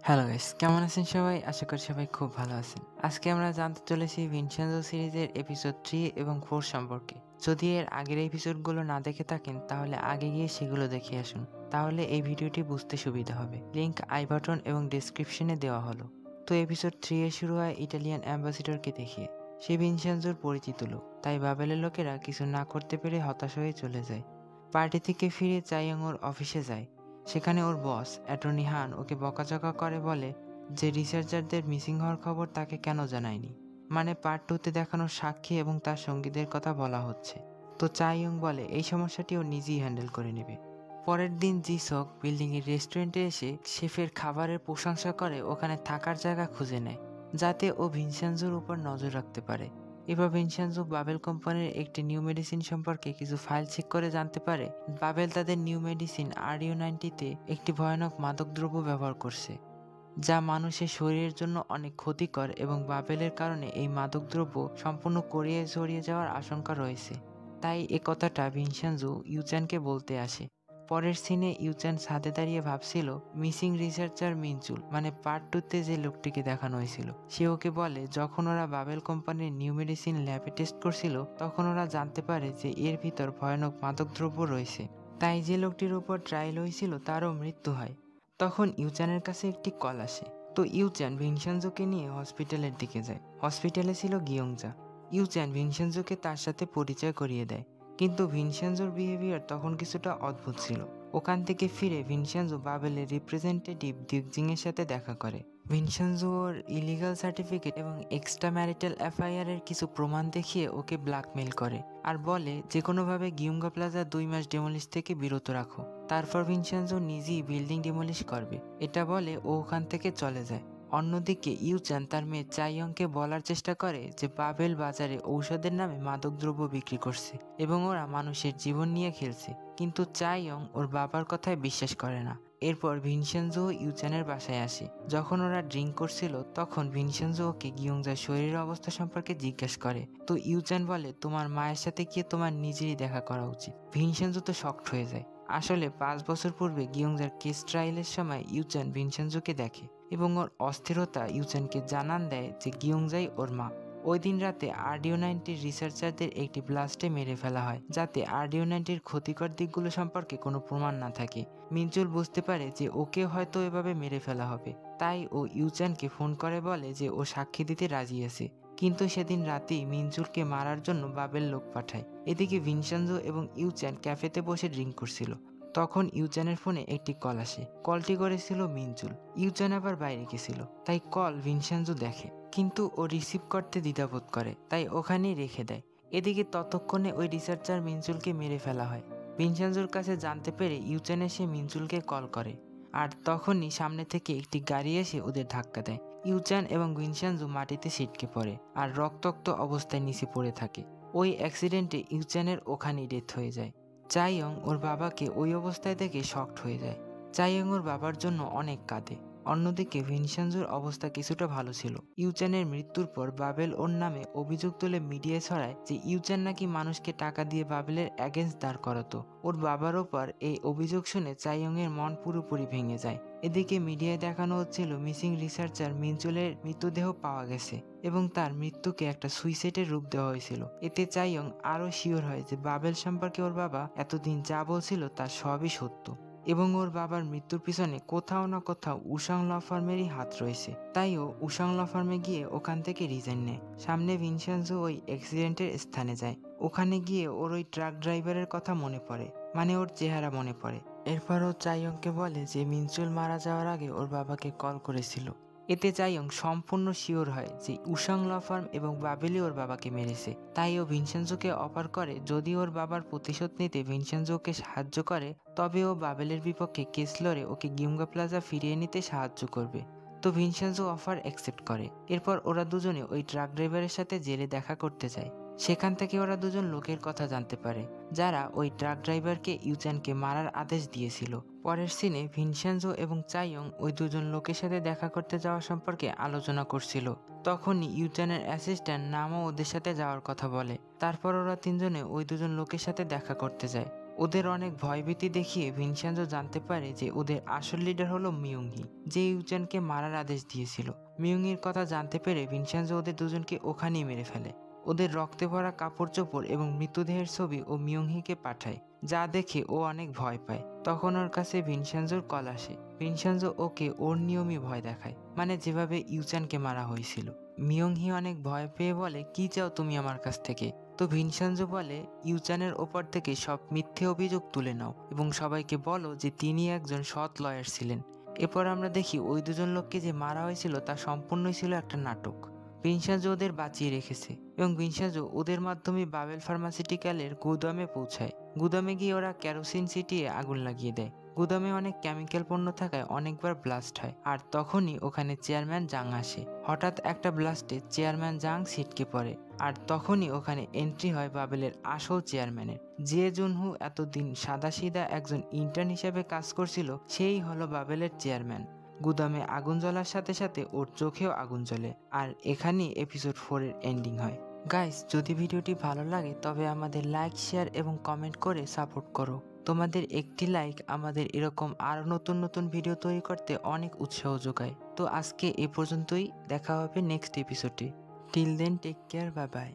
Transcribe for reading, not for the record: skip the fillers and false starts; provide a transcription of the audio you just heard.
Hello guys, কেমন আছেন সবাই? আশা করি সবাই খুব ভালো আছেন। আজকে আমরা জানতে চলেছি ভিনসেন্জো সিরিজের এপিসোড 3 এবং 4 সম্পর্কে। যদি এর আগের এপিসোডগুলো না দেখে থাকেন তাহলে আগে গিয়ে সেগুলো দেখে আসুন। তাহলে এই ভিডিওটি বুঝতে সুবিধা হবে। লিংক আই বাটন এবং ডেসক্রিপশনে দেওয়া হলো। তো এপিসোড 3 এ শুরু হয় ইটালিয়ান অ্যাম্বাসিডরকে দেখিয়ে। সে ভিনসেন্জোর পরিচিত লোক, তাই বাবেলের লোকেরা কিছু না করতে পেরে হতাশ হয়ে চলে যায়। পার্টি থেকে ফিরে চাইয়ং ওর অফিসে যায়। সেখানে ওর বস অ্যাটর্নি হান ওকে বকাঝকা করে, বলে যে রিসার্চারদের মিসিং হওয়ার খবর তাকে কেন জানায়নি। মানে পার্ট 2-তে দেখানো সাক্ষী এবং তার সঙ্গীদের কথা বলা হচ্ছে। তো চাইয়ং বলে এই সমস্যাটি ও নিজেই হ্যান্ডেল করে নেবে। পরের দিন জিসক বিল্ডিংয়ের রেস্টুরেন্টে এসে শেফের খাবারের প্রশংসা করে ওখানে থাকার জায়গা খুঁজে নেয়, যাতে ও ভিনসেন্জোর উপর নজর রাখতে পারে। এবার ভিনসেন্জো বাবেল কোম্পানির একটি নিউ মেডিসিন সম্পর্কে কিছু ফাইল চেক করে জানতে পারে বাবেল তাদের নিউ মেডিসিন RU-90-তে একটি ভয়ানক মাদকদ্রব্য ব্যবহার করছে, যা মানুষের শরীরের জন্য অনেক ক্ষতিকর এবং বাবেলের কারণে এই মাদকদ্রব্য সম্পূর্ণ কোরিয়ায় ছড়িয়ে যাওয়ার আশঙ্কা রয়েছে। তাই এ কথাটা ভিনসেন্জো ইউচ্যানকে বলতে আসে। পরের সিনে ইউচ্যান ছাদে দাঁড়িয়ে ভাবছিল মিসিং রিসার্চার মিনচুল, মানে পার্ট 2-তে যে লোকটিকে দেখানো হয়েছিল, সে ওকে বলে যখন ওরা বাবেল কোম্পানির নিউ মেডিসিন ল্যাবে টেস্ট করছিল তখন ওরা জানতে পারে যে এর ভিতর ভয়ানক মাদকদ্রব্য রয়েছে। তাই যে লোকটির উপর ট্রায়াল হয়েছিল তারও মৃত্যু হয়। তখন ইউচ্যানের কাছে একটি কল আসে। তো ইউচ্যান ভিনসেন্জোকে নিয়ে হসপিটালের দিকে যায়। হসপিটালে ছিল গিয়ংজা। ইউচ্যান ভিনসেন্জোকে তার সাথে পরিচয় করিয়ে দেয়, কিন্তু ভিনসেন্জোর বিহেভিয়ার তখন কিছুটা অদ্ভুত ছিল। ওখান থেকে ফিরে ভিনসেন্জো বাবেলের রিপ্রেজেন্টেটিভ ডিউকজিং এর সাথে দেখা করে। ভিনসেন্জো ওর ইলিগাল সার্টিফিকেট এবং এক্সট্রা ম্যারিটাল এফআইআর এর কিছু প্রমাণ দেখিয়ে ওকে ব্ল্যাকমেইল করে আর বলে যে কোনোভাবে গিয়ুঙ্গা প্লাজা 2 মাস ডেমোলিশ থেকে বিরত রাখো। তারপর ভিনসেন্জো নিজেই বিল্ডিং ডিমোলিশ করবে, এটা বলে ও ওখান থেকে চলে যায়। অন্যদিকে ইউচ্যান তার মেয়ে চাইয়ংকে বলার চেষ্টা করে যে বাবেল বাজারে ঔষধের নামে মাদকদ্রব্য বিক্রি করছে এবং ওরা মানুষের জীবন নিয়ে খেলছে, কিন্তু চাইয়ং ওর বাবার কথায় বিশ্বাস করে না। এরপর ভিনসেন্জো ইউচ্যানের বাসায় আসে। যখন ওরা ড্রিঙ্ক করছিল তখন ভিনসেন্জো ওকে গিয়ংজার শরীরের অবস্থা সম্পর্কে জিজ্ঞাসা করে। তো ইউচ্যান বলে তোমার মায়ের সাথে গিয়ে তোমার নিজেরই দেখা করা উচিত। ভিনসেন্জো তো শকড হয়ে যায়। আসলে 5 বছর পূর্বে গিয়ংজার কেস ট্রায়ালের সময় ইউচ্যান ভিনসেন্জোকে দেখে এবং ওর অস্থিরতা ইউচ্যানকে জানান দেয় যে গিয়ংজাই ওর মা। ওই দিন রাতে RDO-90 রিসার্চারদের একটি ব্লাস্টে মেরে ফেলা হয়, যাতে RDO-90 ক্ষতিকর দিকগুলো সম্পর্কে কোনো প্রমাণ না থাকে। মিনচুল বুঝতে পারে যে ওকে হয়তো এভাবে মেরে ফেলা হবে, তাই ও ইউচ্যানকে ফোন করে বলে যে ও সাক্ষী দিতে রাজি আছে। কিন্তু সেদিন রাতেই মিনচুলকে মারার জন্য বাবেল লোক পাঠায়। এদিকে ভিনসেন্জো এবং ইউচ্যান ক্যাফেতে বসে ড্রিঙ্ক করছিল। তখন ইউচ্যানের ফোনে একটি কল আসে। কলটি করেছিল মিনচুল। ইউচ্যান আবার বাইরে গেছিল, তাই কল ভিনসেন্জো দেখে, কিন্তু ও রিসিভ করতে দ্বিধাবোধ করে, তাই ওখানেই রেখে দেয়। এদিকে ততক্ষণে ওই রিসার্চার মিনচুলকে মেরে ফেলা হয়। ভিনসেন্জোর কাছে জানতে পেরে ইউচ্যান এসে মিনচুলকে কল করে, আর তখনই সামনে থেকে একটি গাড়ি এসে ওদের ধাক্কা দেয়। ইউচ্যান এবং ভিনসেন্জো মাটিতে ছিটকে পড়ে আর রক্তাক্ত অবস্থায় নিচে পড়ে থাকে। ওই অ্যাক্সিডেন্টে ইউচ্যানের ওখানেই ডেথ হয়ে যায়। চাইয়ং ওর বাবাকে ওই অবস্থায় দেখে শকড হয়ে যায়। চাইয়ং ওর বাবার জন্য অনেক কাঁদে। অন্যদিকে ভিনসেন্জোর অবস্থা কিছুটা ভালো ছিল। ইউচ্যানের মৃত্যুর পর বাবেল ওর নামে অভিযোগ তুলে মিডিয়ায় ছড়ায় যে ইউচ্যান নাকি মানুষকে টাকা দিয়ে বাবেলের অ্যাগেন্স্ট দাঁড় করাতো। ওর বাবার ওপর এই অভিযোগ শুনে চাইয়ং এর মন পুরোপুরি ভেঙে যায়। এদিকে মিডিয়ায় দেখানো হচ্ছিল মিসিং রিসার্চার মিনচুলের মৃতদেহ পাওয়া গেছে এবং তার মৃত্যুকে একটা সুইসাইডের রূপ দেওয়া হয়েছিল। এতে চাইয়ং আরো শিওর হয় যে বাবেল সম্পর্কে ওর বাবা এতদিন যা বলছিল তা সবই সত্য এবং ওর বাবার মৃত্যুর পিছনে কোথাও না কোথাও উসাং ল ফার্মেরই হাত রয়েছে। তাই ও উসাং ল ফার্মে গিয়ে ওখান থেকে রিজাইন নেয়। সামনে ভিনসেন্জো ওই অ্যাক্সিডেন্টের স্থানে যায়। ওখানে গিয়ে ওর ওই ট্রাক ড্রাইভারের কথা মনে পড়ে, মানে ওর চেহারা মনে পড়ে। এরপর ও চাইয়ংকে বলে যে মিনচুল মারা যাওয়ার আগে ওর বাবাকে কল করেছিল। এতে চাইয়ং সম্পূর্ণ শিওর হয় যে উসাং ল ফার্ম এবং বাবেলই ওর বাবাকে মেরেছে। তাই ও ভিনসেন্জোকে অফার করে যদি ওর বাবার প্রতিশোধ নিতে ভিনসেন্জোকে সাহায্য করে তবে ও বাবেলের বিপক্ষে কেস লড়ে ওকে গিয়ুঙ্গা প্লাজা ফিরিয়ে নিতে সাহায্য করবে। তো ভিনসেন্জো অফার অ্যাকসেপ্ট করে। এরপর ওরা দুজনে ওই ট্রাক ড্রাইভারের সাথে জেলে দেখা করতে যায়। সেখান থেকে ওরা দুজন লোকের কথা জানতে পারে যারা ওই ট্রাক ড্রাইভারকে ইউচ্যানকে মারার আদেশ দিয়েছিল। পরের সিনে ভিনসেন্জো এবং চাইয়ং ওই দুজন লোকের সাথে দেখা করতে যাওয়া সম্পর্কে আলোচনা করছিল। তখনই ইউচ্যানের অ্যাসিস্ট্যান্ট নামও ওদের সাথে যাওয়ার কথা বলে। তারপর ওরা তিনজনে ওই দুজন লোকের সাথে দেখা করতে যায়। ওদের অনেক ভয়ভীতি দেখিয়ে ভিনসেন্জো জানতে পারে যে ওদের আসল লিডার হলো মিয়ুংহি, যে ইউচানকে মারার আদেশ দিয়েছিল। মিয়ুংহির কথা জানতে পেরে ভিনসেন্জো ওদের দুজনকে ওখানেই মেরে ফেলে। ওদের রক্তে ভরা কাপড় চোপড় এবং মৃতদেহের ছবি ও মিয়ুংহিকে পাঠায়, যা দেখে ও অনেক ভয় পায়। তখন ওর কাছে ভিনসেন্জোর কল আসে। ভিনসেন্জো ওকে ওর নিয়মই ভয় দেখায়, মানে যেভাবে ইউচানকে মারা হয়েছিল। মিয়ুংহি অনেক ভয় পেয়ে বলে, কি চাও তুমি আমার কাছ থেকে? তো ভিনসেন্জো বলে, ইউচানের ওপর থেকে সব মিথ্যে অভিযোগ তুলে নাও এবং সবাইকে বলো যে তিনি একজন সৎ লয়ার ছিলেন। এরপর আমরা দেখি ওই দুজন লোককে যে মারা হয়েছিল তা সম্পূর্ণই ছিল একটা নাটক। ভিনসেন্জো ওদের বাঁচিয়ে রেখেছে এবং ভিনসেন্জো ওদের মাধ্যমে বাবেল ফার্মাসিউটিক্যালের গুদামে পৌঁছায়। গুদামে গিয়ে ওরা কেরোসিন ছিটিয়ে আগুন লাগিয়ে দেয়। গুদামে অনেক কেমিক্যাল পণ্য থাকায় অনেকবার ব্লাস্ট হয়, আর তখনই ওখানে চেয়ারম্যান জাং আসে। হঠাৎ একটা ব্লাস্টে চেয়ারম্যান জাং ছিটকে পড়ে, আর তখনই ওখানে এন্ট্রি হয় বাবেলের আসল চেয়ারম্যানের। যে জুনহু এতদিন সাদাসিধা একজন ইন্টার্ন হিসেবে কাজ করছিল, সেই হলো বাবেলের চেয়ারম্যান। গুদামে আগুন জ্বলার সাথে সাথে ওর চোখেও আগুন জ্বলে, আর এখানেই এপিসোড 4 এর এন্ডিং হয়। গাইস, যদি ভিডিওটি ভালো লাগে তবে আমাদের লাইক, শেয়ার এবং কমেন্ট করে সাপোর্ট করো। তোমাদের একটি লাইক আমাদের এরকম আরো নতুন নতুন ভিডিও তৈরি করতে অনেক উৎসাহ যোগায়। তো আজকে এ পর্যন্তই, দেখা হবে নেক্সট এপিসোডে। Till then, take care, bye by.